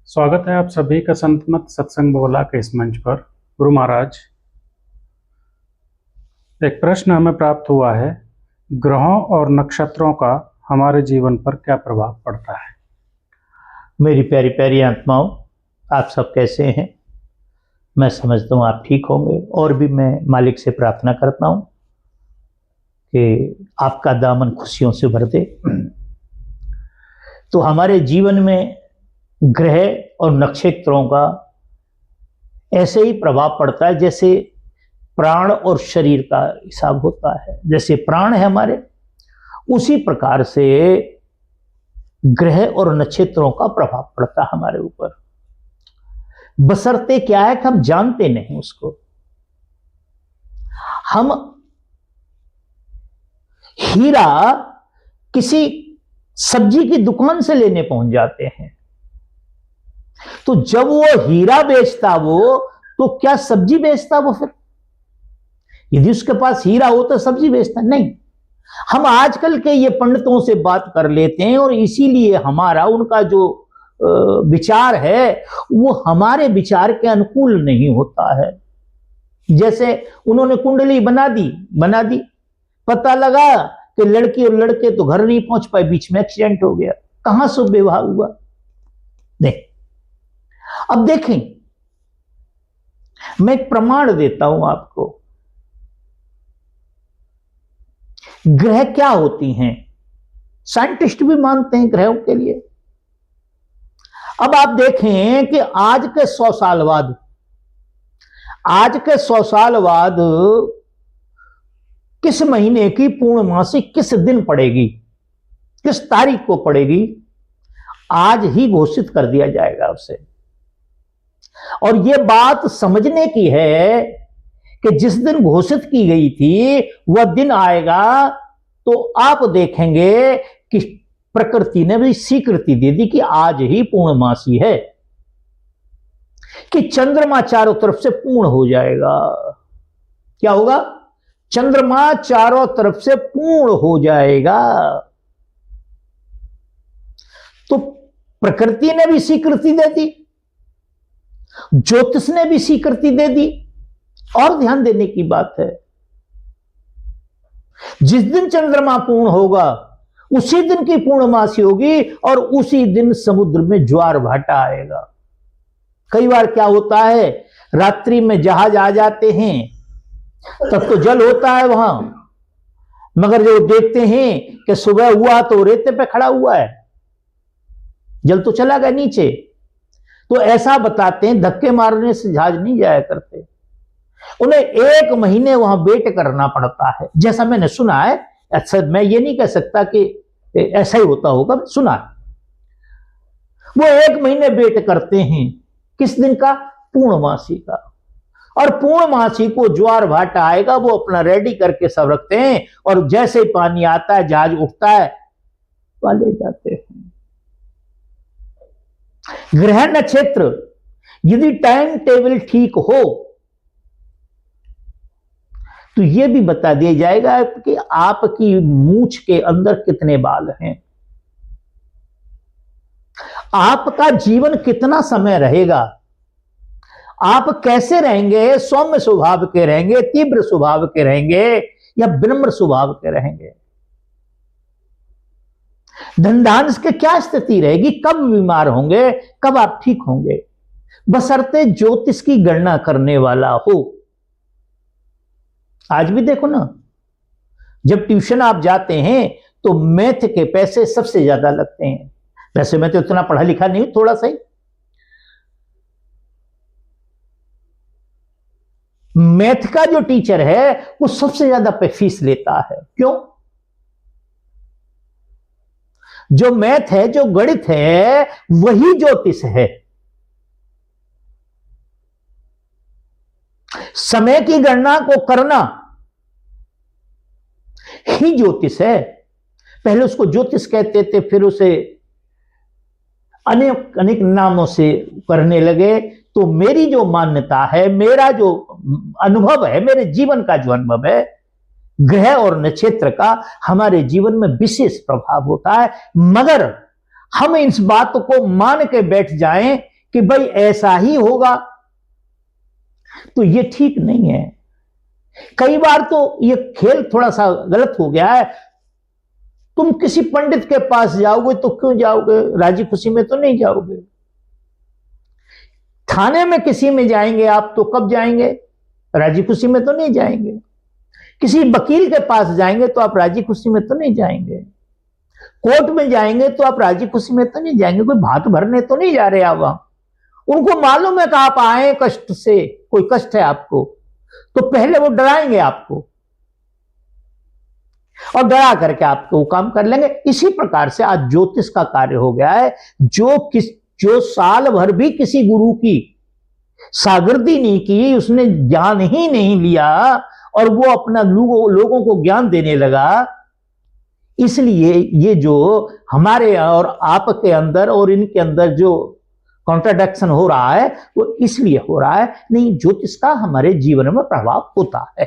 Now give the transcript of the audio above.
स्वागत है आप सभी का संतमत सत्संग बोला के इस मंच पर। गुरु महाराज, एक प्रश्न हमें प्राप्त हुआ है, ग्रहों और नक्षत्रों का हमारे जीवन पर क्या प्रभाव पड़ता है? मेरी प्यारी प्यारी आत्माओं, आप सब कैसे हैं? मैं समझता हूँ आप ठीक होंगे। और भी मैं मालिक से प्रार्थना करता हूँ कि आपका दामन खुशियों से भर दे। तो हमारे जीवन में ग्रह और नक्षत्रों का ऐसे ही प्रभाव पड़ता है जैसे प्राण और शरीर का हिसाब होता है। जैसे प्राण है हमारे, उसी प्रकार से ग्रह और नक्षत्रों का प्रभाव पड़ता है हमारे ऊपर। बशर्ते क्या है कि हम जानते नहीं उसको। हम हीरा किसी सब्जी की दुकान से लेने पहुंच जाते हैं, तो जब वो हीरा बेचता वो, तो क्या सब्जी बेचता वो? फिर यदि उसके पास हीरा हो तो सब्जी बेचता नहीं। हम आजकल के ये पंडितों से बात कर लेते हैं और इसीलिए हमारा उनका जो विचार है वो हमारे विचार के अनुकूल नहीं होता है। जैसे उन्होंने कुंडली बना दी, पता लगा कि लड़की और लड़के तो घर नहीं पहुंच पाए, बीच में एक्सीडेंट हो गया। कहां शुभ विवाह हुआ? नहीं। अब देखें, मैं एक प्रमाण देता हूं आपको। ग्रह क्या होती हैं? साइंटिस्ट भी मानते हैं ग्रहों के लिए। अब आप देखें कि आज के 100 साल बाद किस महीने की पूर्णमासी किस दिन पड़ेगी, किस तारीख को पड़ेगी, आज ही घोषित कर दिया जाएगा उसे। और यह बात समझने की है कि जिस दिन घोषित की गई थी वह दिन आएगा तो आप देखेंगे कि प्रकृति ने भी स्वीकृति दे दी कि आज ही पूर्णमासी है, कि चंद्रमा चारों तरफ से पूर्ण हो जाएगा। क्या होगा? चंद्रमा चारों तरफ से पूर्ण हो जाएगा। तो प्रकृति ने भी स्वीकृति दे दी, ज्योतिष ने भी स्वीकृति दे दी। और ध्यान देने की बात है, जिस दिन चंद्रमा पूर्ण होगा उसी दिन की पूर्णमासी होगी और उसी दिन समुद्र में ज्वार भाटा आएगा। कई बार क्या होता है, रात्रि में जहाज आ जाते हैं, तब तो जल होता है वहां, मगर जो देखते हैं कि सुबह हुआ तो रेते पे खड़ा हुआ है, जल तो चला गया नीचे। तो ऐसा बताते हैं, धक्के मारने से जहाज नहीं जाया करते, उन्हें 1 महीने वहां वेट करना पड़ता है। जैसा मैंने सुना है, अच्छा मैं ये नहीं कह सकता कि ऐसा ही होता होगा, सुना है। वो 1 महीने वेट करते हैं, किस दिन का? पूर्णमासी का। और पूर्णमासी को ज्वार भाटा आएगा, वो अपना रेडी करके सब रखते हैं, और जैसे ही पानी आता है जहाज उठता है, ले जाते हैं। ग्रह नक्षत्र यदि टाइम टेबल ठीक हो तो यह भी बता दिया जाएगा कि आपकी मूंछ के अंदर कितने बाल हैं, आपका जीवन कितना समय रहेगा, आप कैसे रहेंगे, सौम्य स्वभाव के रहेंगे, तीव्र स्वभाव के रहेंगे या विनम्र स्वभाव के रहेंगे, धनधान्य की क्या स्थिति रहेगी, कब बीमार होंगे, कब आप ठीक होंगे, बशर्ते ज्योतिष की गणना करने वाला हो। आज भी देखो ना, जब ट्यूशन आप जाते हैं तो मैथ के पैसे सबसे ज्यादा लगते हैं। वैसे मैं तो इतना पढ़ा लिखा नहीं हूं, थोड़ा सा ही। मैथ का जो टीचर है वो सबसे ज्यादा फीस लेता है। क्यों? जो मैथ है, जो गणित है, वही ज्योतिष है। समय की गणना को करना ही ज्योतिष है। पहले उसको ज्योतिष कहते थे, फिर उसे अनेक अनेक नामों से करने लगे। तो मेरी जो मान्यता है, मेरा जो अनुभव है, मेरे जीवन का जो अनुभव है, ग्रह और नक्षत्र का हमारे जीवन में विशेष प्रभाव होता है। मगर हम इस बात को मान के बैठ जाएं कि भाई ऐसा ही होगा, तो ये ठीक नहीं है। कई बार तो ये खेल थोड़ा सा गलत हो गया है। तुम किसी पंडित के पास जाओगे तो क्यों जाओगे, राजी खुशी में तो नहीं जाओगे। थाने में किसी में जाएंगे आप तो कब जाएंगे, राजी खुशी में तो नहीं जाएंगे। किसी वकील के पास जाएंगे तो आप राजी खुशी में तो नहीं जाएंगे। कोर्ट में जाएंगे तो आप राजी खुशी में तो नहीं जाएंगे। कोई भात भरने तो नहीं जा रहे आप वहां। उनको मालूम है कि आप आए कष्ट से, कोई कष्ट है आपको, तो पहले वो डराएंगे आपको और डरा करके आपको वो काम कर लेंगे। इसी प्रकार से आज ज्योतिष का कार्य हो गया है। जो साल भर भी किसी गुरु की शागिर्दी नहीं की, उसने ज्ञान ही नहीं लिया और वो अपना लोगों को ज्ञान देने लगा, इसलिए ये जो हमारे और आपके अंदर और इनके अंदर जो कॉन्ट्राडिक्शन हो रहा है वो इसलिए हो रहा है। नहीं, ज्योतिष का हमारे जीवन में प्रभाव होता है।